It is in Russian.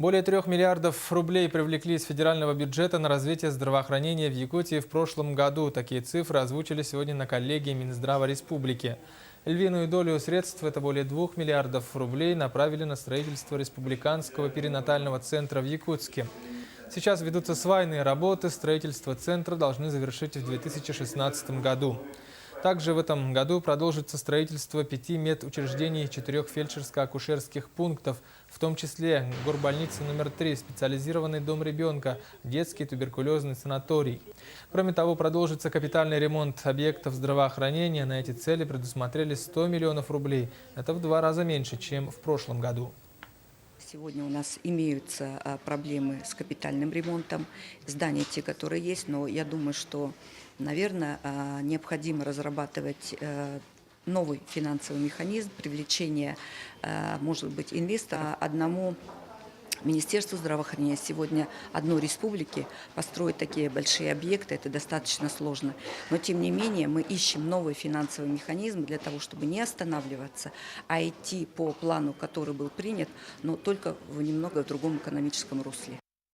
Более 3 миллиардов рублей привлекли из федерального бюджета на развитие здравоохранения в Якутии в прошлом году. Такие цифры озвучили сегодня на коллегии Минздрава Республики. Львиную долю средств, это более 2 миллиардов рублей, направили на строительство республиканского перинатального центра в Якутске. Сейчас ведутся свайные работы, строительство центра должны завершить в 2016 году. Также в этом году продолжится строительство 5 медучреждений и 4 фельдшерско-акушерских пунктов, в том числе горбольница номер 3, специализированный дом ребенка, детский туберкулезный санаторий. Кроме того, продолжится капитальный ремонт объектов здравоохранения. На эти цели предусмотрели 100 миллионов рублей. Это в 2 раза меньше, чем в прошлом году. Сегодня у нас имеются проблемы с капитальным ремонтом, здания те, которые есть, но я думаю, что, наверное, необходимо разрабатывать новый финансовый механизм привлечения, может быть, инвестора. Одному Министерству здравоохранения сегодня одной республики построить такие большие объекты, это достаточно сложно. Но тем не менее мы ищем новый финансовый механизм для того, чтобы не останавливаться, а идти по плану, который был принят, но только в немного другом экономическом русле.